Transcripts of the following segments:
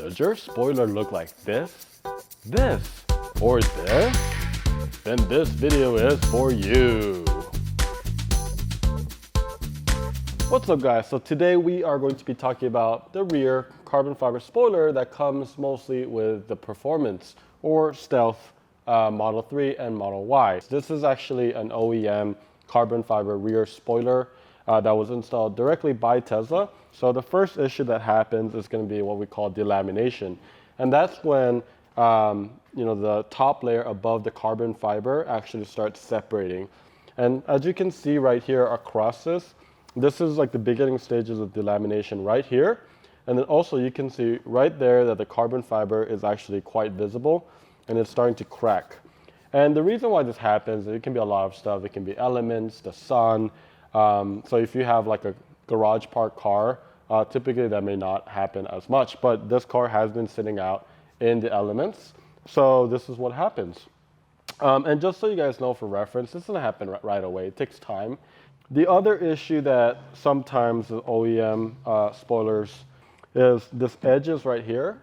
Does your spoiler look like this, or this? Then this video is for you. What's up guys? So today we are going to be talking about the rear carbon fiber spoiler that comes mostly with the Performance or Stealth Model 3 and Model Y. This is actually an OEM carbon fiber rear spoiler that was installed directly by Tesla. So the first issue that happens is going to be what we call delamination. And that's when the top layer above the carbon fiber actually starts separating. And as you can see right here across this is like the beginning stages of delamination right here. And then also you can see right there that the carbon fiber is actually quite visible and it's starting to crack. And the reason why this happens, it can be a lot of stuff. It can be elements, the sun. So if you have like a garage park car, typically that may not happen as much, but this car has been sitting out in the elements. So this is what happens. And just so you guys know for reference, this doesn't happen right away. It takes time. The other issue that sometimes the OEM spoilers is this edges right here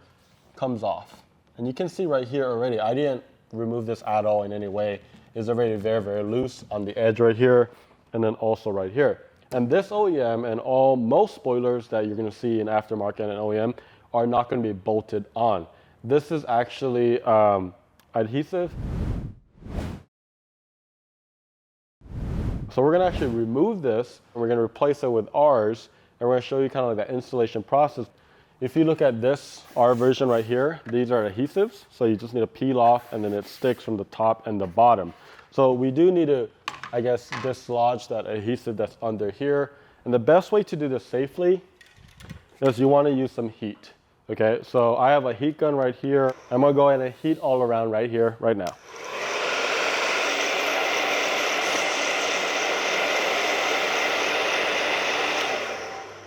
comes off. And you can see right here already, I didn't remove this at all in any way. It's already very, very loose on the edge right here, and then also right here. And this OEM and most spoilers that you're going to see in aftermarket and OEM are not going to be bolted on. This is actually adhesive. So we're going to actually remove this and we're going to replace it with ours, and we're going to show you kind of like that installation process. If you look at this, our version right here, these are adhesives. So you just need to peel off and then it sticks from the top and the bottom. So we do need to, I guess, dislodge that adhesive that's under here. And the best way to do this safely is you want to use some heat. Okay, so I have a heat gun right here. I'm going to go ahead and heat all around right here, right now.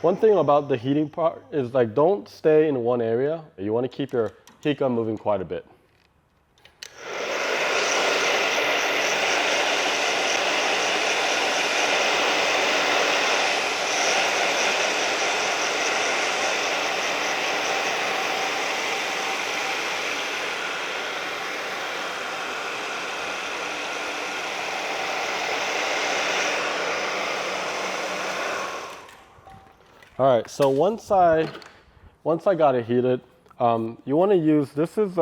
One thing about the heating part is like don't stay in one area. You want to keep your heat gun moving quite a bit. All right, so once I got it heated, you want to use, this is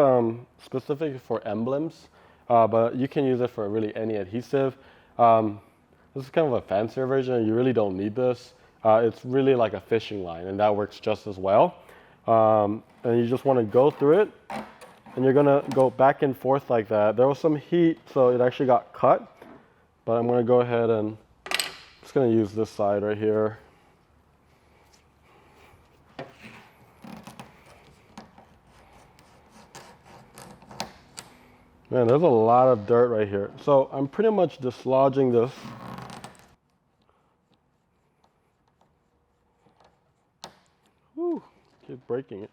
specific for emblems, but you can use it for really any adhesive. This is kind of a fancier version. You really don't need this. It's really like a fishing line, and that works just as well. And you just want to go through it, and you're going to go back and forth like that. There was some heat, so it actually got cut, but I'm going to go ahead and just going to use this side right here. Man, there's a lot of dirt right here. So I'm pretty much dislodging this. Whew, keep breaking it.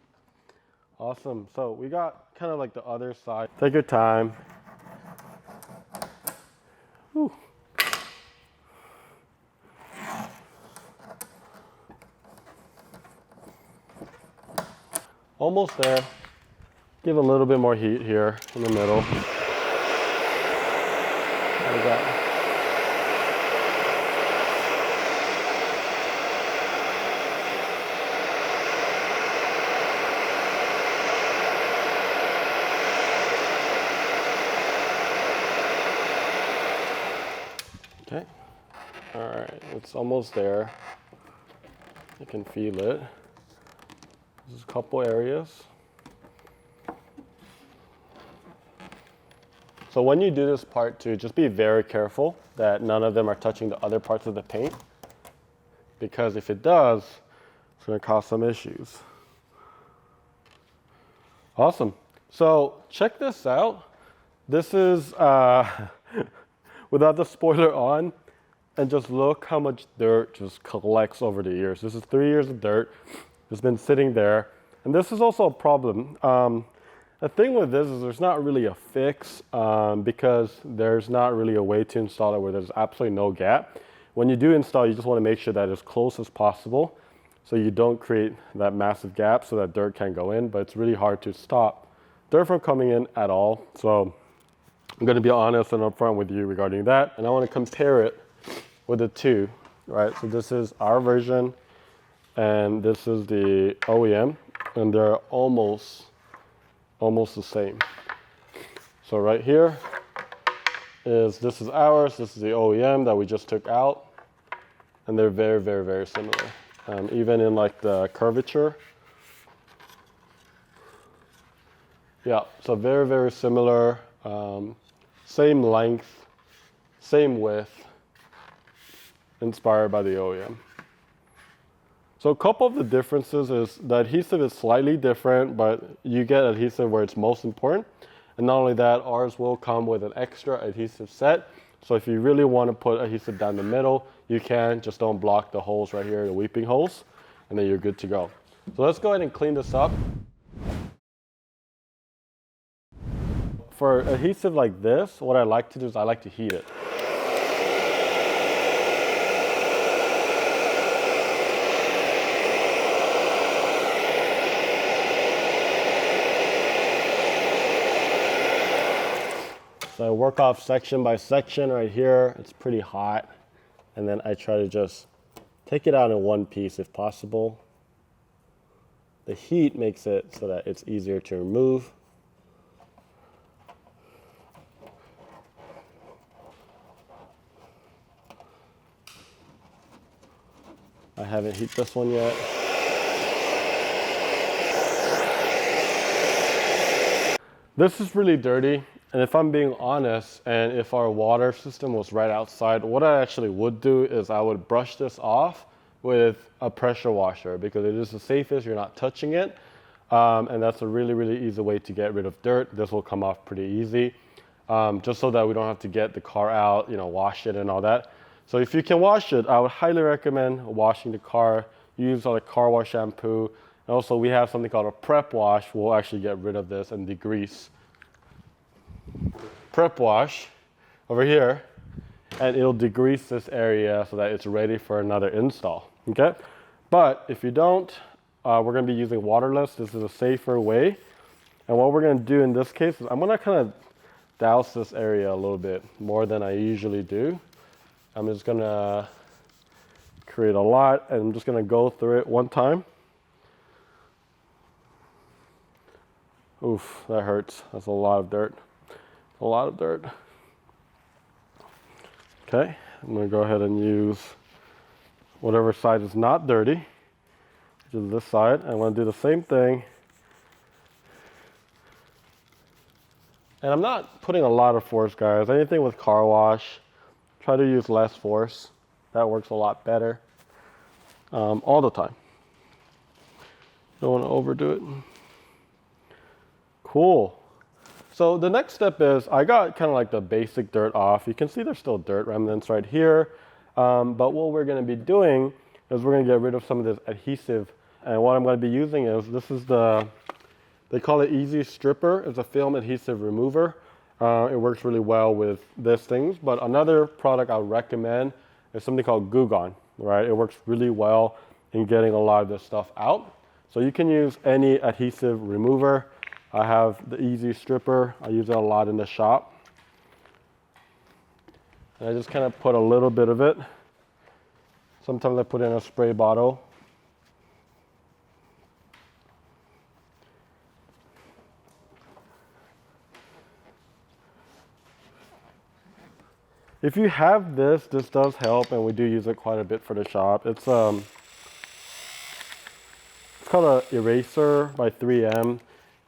Awesome. So we got kind of like the other side. Take your time. Whew. Almost there. Give a little bit more heat here in the middle. Like that. Okay. All right, it's almost there. You can feel it. There's a couple areas. So when you do this part too, just be very careful that none of them are touching the other parts of the paint, because if it does, it's going to cause some issues. Awesome. So check this out. This is without the spoiler on, and just look how much dirt just collects over the years. This is 3 years of dirt. It's been sitting there. And this is also a problem. The thing with this is there's not really a fix because there's not really a way to install it where there's absolutely no gap. When you do install, you just want to make sure that it's as close as possible so you don't create that massive gap so that dirt can't go in, but it's really hard to stop dirt from coming in at all. So I'm going to be honest and upfront with you regarding that, and I want to compare it with the two, right? So this is our version and this is the OEM, and they're almost the same. So right here this is ours, this is the OEM that we just took out, and they're very, very, very similar. Even in like the curvature. Yeah, so very, very similar. Same length, same width, inspired by the OEM. So a couple of the differences is the adhesive is slightly different, but you get adhesive where it's most important. And not only that, ours will come with an extra adhesive set. So if you really want to put adhesive down the middle, you can. Just don't block the holes right here, the weeping holes, and then you're good to go. So let's go ahead and clean this up. For adhesive like this, what I like to do is I like to heat it. So I work off section by section right here. It's pretty hot. And then I try to just take it out in one piece if possible. The heat makes it so that it's easier to remove. I haven't heated this one yet. This is really dirty. And if I'm being honest, and if our water system was right outside, what I actually would do is I would brush this off with a pressure washer because it is the safest, you're not touching it. And that's a really, really easy way to get rid of dirt. This will come off pretty easy, just so that we don't have to get the car out, wash it and all that. So if you can wash it, I would highly recommend washing the car. Use like car wash shampoo. And also we have something called a prep wash. We'll actually get rid of this and degrease. Prep wash over here, and it'll degrease this area so that it's ready for another install, okay? But if you don't, we're gonna be using waterless. This is a safer way. And what we're gonna do in this case is I'm gonna kind of douse this area a little bit more than I usually do. I'm just gonna create a lot, and I'm just gonna go through it one time. Oof, that hurts. That's a lot of dirt. A lot of dirt. Okay, I'm gonna go ahead and use whatever side is not dirty, which is this side. I'm gonna do the same thing. And I'm not putting a lot of force, guys. Anything with car wash, try to use less force. That works a lot better. All the time. Don't wanna overdo it. Cool. So the next step is I got kind of like the basic dirt off. You can see there's still dirt remnants right here. But what we're going to be doing is we're going to get rid of some of this adhesive. And what I'm going to be using is, this is they call it Easy Stripper. It's a film adhesive remover. It works really well with these things. But another product I would recommend is something called Goo Gone, right? It works really well in getting a lot of this stuff out. So you can use any adhesive remover. I have the Easy Stripper. I use it a lot in the shop. And I just kind of put a little bit of it. Sometimes I put it in a spray bottle. If you have this does help, and we do use it quite a bit for the shop. It's called an eraser by 3M.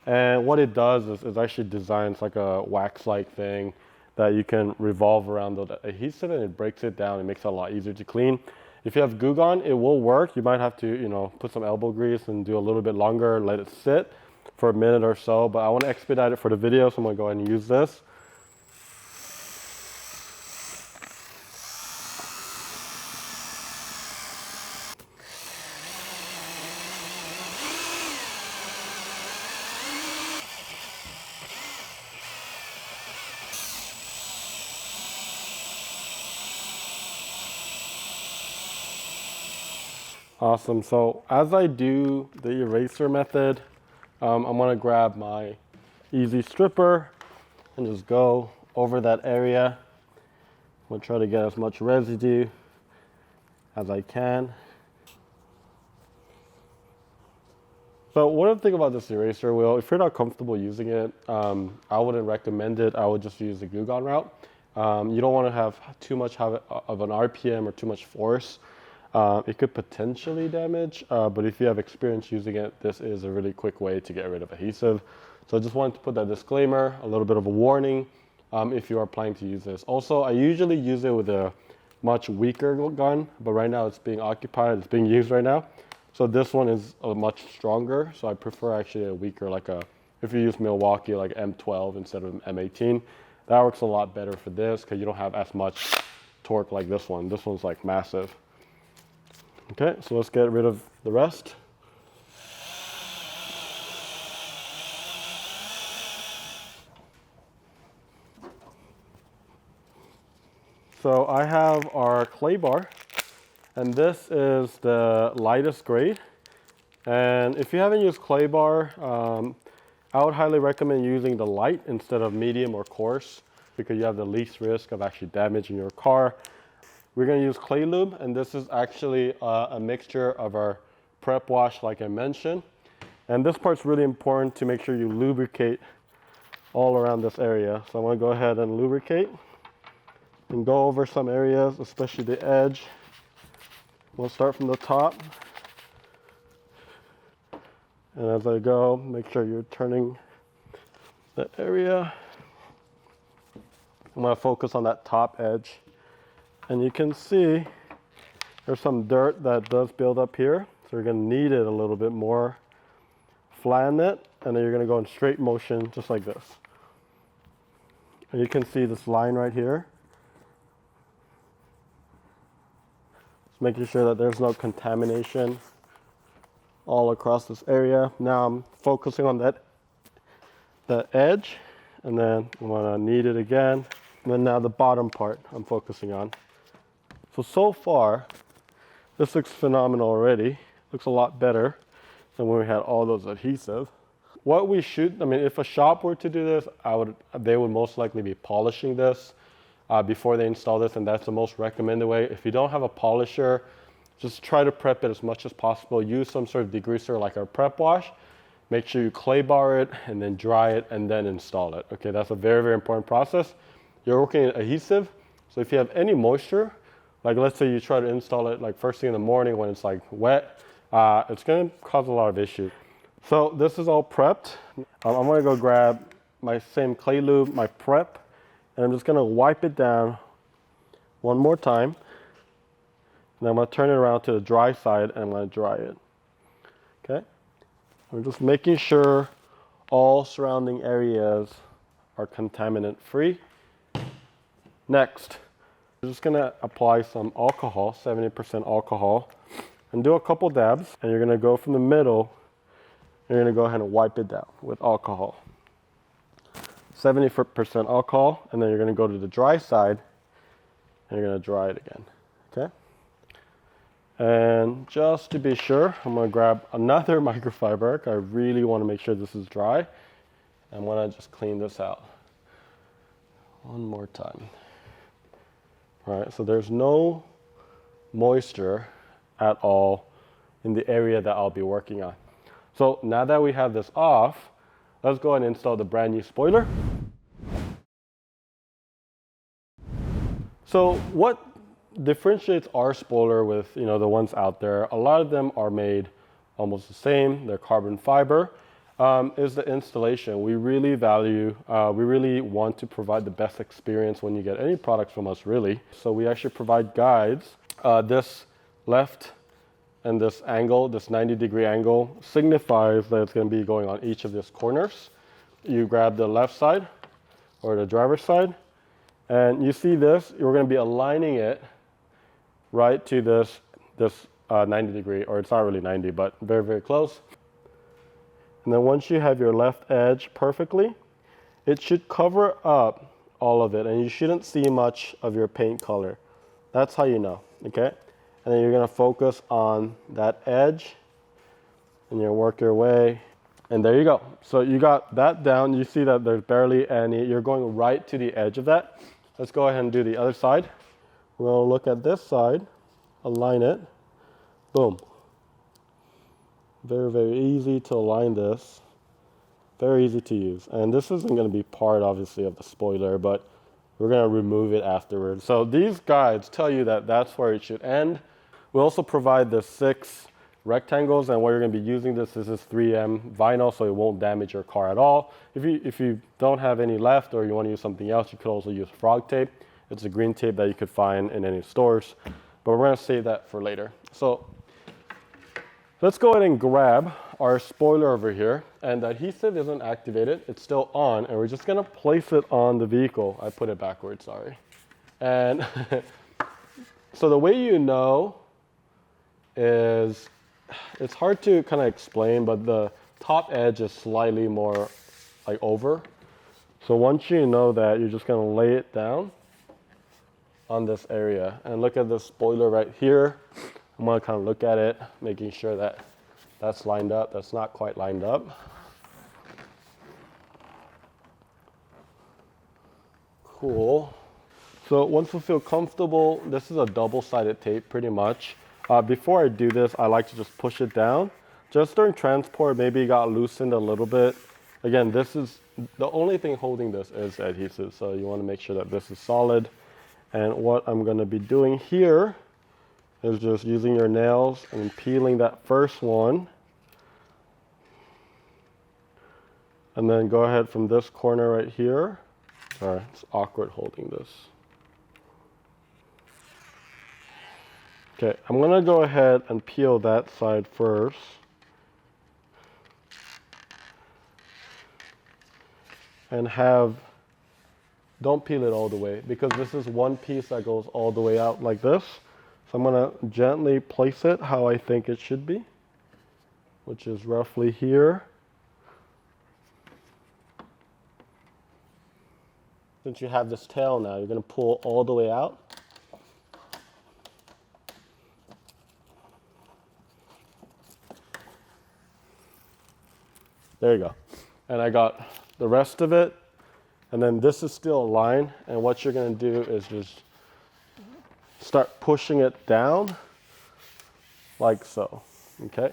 And what it does is actually designs like a wax-like thing that you can revolve around the adhesive, and it breaks it down and makes it a lot easier to clean. If you have Goo Gone, it will work. You might have to, put some elbow grease and do a little bit longer, let it sit for a minute or so. But I want to expedite it for the video, so I'm going to go ahead and use this. Awesome. So as I do the eraser method, I'm gonna grab my easy stripper and just go over that area. I'm gonna try to get as much residue as I can. So one thing about this eraser wheel, if you're not comfortable using it, I wouldn't recommend it. I would just use the glue gun route. You don't want to have too much of an RPM or too much force. It could potentially damage, but if you have experience using it, this is a really quick way to get rid of adhesive. So I just wanted to put that disclaimer, a little bit of a warning, if you are planning to use this. Also, I usually use it with a much weaker gun, but right now it's being occupied, it's being used right now. So this one is much stronger, so I prefer actually a weaker, if you use Milwaukee, like M12 instead of M18. That works a lot better for this because you don't have as much torque like this one. This one's like massive. Okay, so let's get rid of the rest. So I have our clay bar, and this is the lightest grade. And if you haven't used clay bar, I would highly recommend using the light instead of medium or coarse because you have the least risk of actually damaging your car. We're going to use clay lube, and this is actually a mixture of our prep wash like I mentioned. And this part's really important to make sure you lubricate all around this area. So I'm going to go ahead and lubricate and go over some areas, especially the edge. We'll start from the top. And as I go, make sure you're turning the area. I'm going to focus on that top edge. And you can see there's some dirt that does build up here. So you're going to knead it a little bit more. Flatten it, and then you're going to go in straight motion just like this. And you can see this line right here. Just making sure that there's no contamination all across this area. Now I'm focusing on the edge, and then I'm going to knead it again. And then now the bottom part I'm focusing on. So far, this looks phenomenal already. Looks a lot better than when we had all those adhesive. What we should, if a shop were to do this, they would most likely be polishing this before they install this, and that's the most recommended way. If you don't have a polisher, just try to prep it as much as possible. Use some sort of degreaser like our prep wash. Make sure you clay bar it and then dry it and then install it. Okay, that's a very, very important process. You're working in adhesive, so if you have any moisture, like let's say you try to install it like first thing in the morning when it's like wet, it's going to cause a lot of issues. So this is all prepped. I'm going to go grab my same clay lube, my prep, and I'm just going to wipe it down one more time. And I'm going to turn it around to the dry side and I'm going to dry it. Okay? I'm just making sure all surrounding areas are contaminant free. Next, I'm just going to apply some alcohol, 70% alcohol, and do a couple dabs. And you're going to go from the middle, and you're going to go ahead and wipe it down with alcohol. 70% alcohol, and then you're going to go to the dry side, and you're going to dry it again. Okay? And just to be sure, I'm going to grab another microfiber. I really want to make sure this is dry. I'm going to just clean this out one more time. All right, so there's no moisture at all in the area that I'll be working on. So now that we have this off, let's go ahead and install the brand new spoiler. So what differentiates our spoiler with the ones out there, a lot of them are made almost the same, they're carbon fiber, is the installation. We really value, we really want to provide the best experience when you get any products from us, really. So we actually provide guides. This left and this angle, this 90-degree angle, signifies that it's going to be going on each of these corners. You grab the left side or the driver's side, and you see this, you're going to be aligning it right to this 90 degree, or it's not really 90, but very, very close. And then once you have your left edge perfectly, it should cover up all of it, and you shouldn't see much of your paint color. That's how you know, okay? and then you're gonna focus on that edge, and you work your way, and there you go. So you got that down. You see that there's barely any, you're going right to the edge of that. Let's go ahead and do the other side. We're gonna look at this side, align it, boom. Very, very easy to align this. Very easy to use. And this isn't gonna be part, obviously, of the spoiler, but we're gonna remove it afterwards. So these guides tell you that that's where it should end. We also provide the 6 rectangles, and what you're gonna be using this is 3M vinyl, so it won't damage your car at all. If you don't have any left or you wanna use something else, you could also use frog tape. It's a green tape that you could find in any stores, but we're gonna save that for later. So let's go ahead and grab our spoiler over here, and the adhesive isn't activated, it's still on, and we're just gonna place it on the vehicle. I put it backwards, sorry. And so the way you know is, it's hard to kind of explain, but the top edge is slightly more like over. So once you know that, you're just gonna lay it down on this area. And look at the spoiler right here. I'm gonna kind of look at it, making sure that that's lined up. That's not quite lined up. Cool. So once we feel comfortable, this is a double-sided tape pretty much. Before I do this, I like to just push it down. Just during transport, maybe it got loosened a little bit. Again, this is, the only thing holding this is adhesive, so you wanna make sure that this is solid. And what I'm gonna be doing here is just using your nails and peeling that first one. And then go ahead from this corner right here. Sorry, it's awkward holding this. Okay, I'm gonna go ahead and peel that side first. And don't peel it all the way, because this is one piece that goes all the way out like this. So I'm gonna gently place it how I think it should be, which is roughly here. Since you have this tail now, you're gonna pull all the way out. There you go. And I got the rest of it. And then this is still aligned. And what you're gonna do is just start pushing it down like so, okay?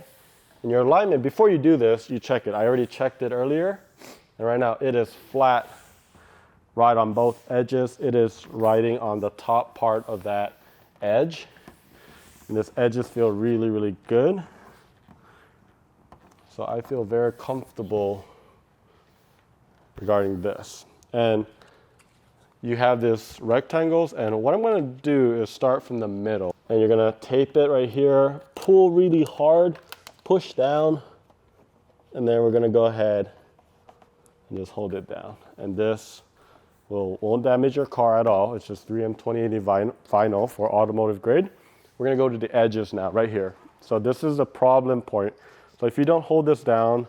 And your alignment, before you do this, you check it. I already checked it earlier. And right now it is flat right on both edges. It is riding on the top part of that edge. And this edges feel really, really good. So I feel very comfortable regarding this. And you have this rectangles, and what I'm gonna do is start from the middle. And you're gonna tape it right here, pull really hard, push down, and then we're gonna go ahead and just hold it down. And this won't damage your car at all. It's just 3M 2080 vinyl for automotive grade. We're gonna go to the edges now, right here. So this is a problem point. So if you don't hold this down,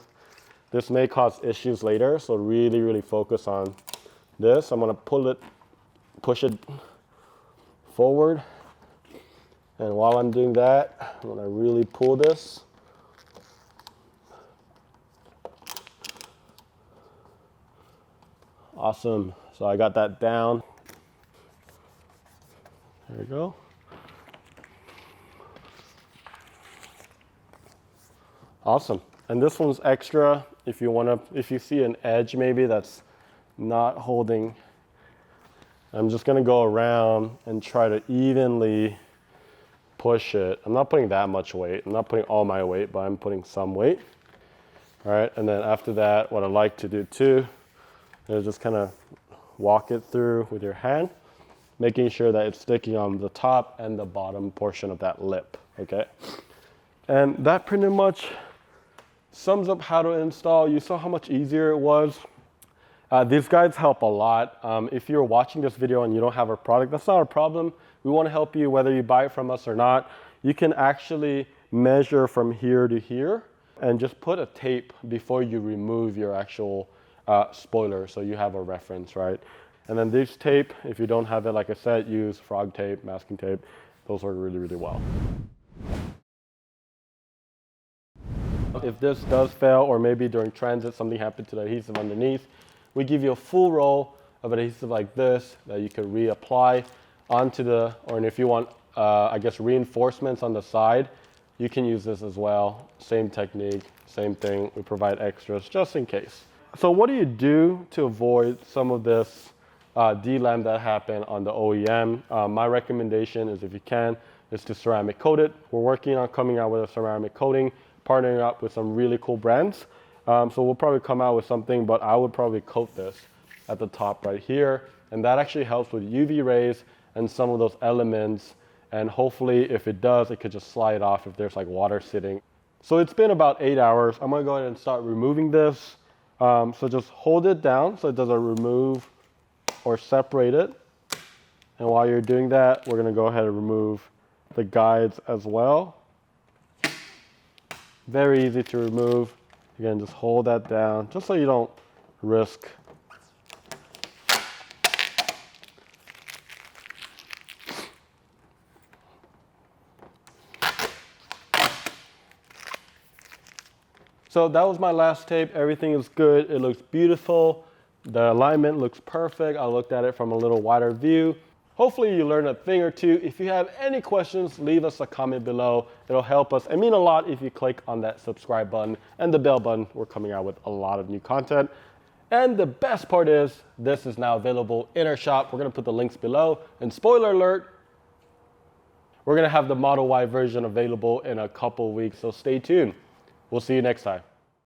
this may cause issues later. So really, really focus on this. I'm gonna push it forward. And while I'm doing that, I'm gonna really pull this. Awesome. So I got that down. There we go. Awesome. And this one's extra if you see an edge maybe that's not holding. I'm just gonna go around and try to evenly push it. I'm not putting that much weight. I'm not putting all my weight, but I'm putting some weight. All right, and then after that, what I like to do too is just kind of walk it through with your hand, making sure that it's sticking on the top and the bottom portion of that lip, okay? And that pretty much sums up how to install. You saw how much easier it was. These guides help a lot. If you're watching this video and you don't have our product, that's not a problem. We want to help you whether you buy it from us or not. You can actually measure from here to here and just put a tape before you remove your actual spoiler, so you have a reference, right? And then this tape, if you don't have it, like I said, use frog tape, masking tape. those work really, really well. If this does fail, or maybe during transit something happened to the adhesive underneath, we give you a full roll of adhesive like this that you can reapply onto the, or if you want, I guess, reinforcements on the side, you can use this as well. Same technique, same thing. We provide extras just in case. So what do you do to avoid some of this delam that happened on the OEM? My recommendation is, if you can, is to ceramic coat it. We're working on coming out with a ceramic coating, partnering up with some really cool brands. So we'll probably come out with something, but I would probably coat this at the top right here. And that actually helps with UV rays and some of those elements. And hopefully, if it does, it could just slide off if there's like water sitting. So it's been about 8 hours. I'm gonna go ahead and start removing this. So just hold it down so it doesn't remove or separate it. And while you're doing that, we're gonna go ahead and remove the guides as well. Very easy to remove. Again, just hold that down just so you don't risk. So that was my last tape. Everything is good. It looks beautiful. The alignment looks perfect. I looked at it from a little wider view. Hopefully you learned a thing or two. If you have any questions, leave us a comment below. It'll help us. It means a lot if you click on that subscribe button and the bell button. We're coming out with a lot of new content. And the best part is, this is now available in our shop. We're gonna put the links below. And spoiler alert, we're gonna have the Model Y version available in a couple weeks, so stay tuned. We'll see you next time.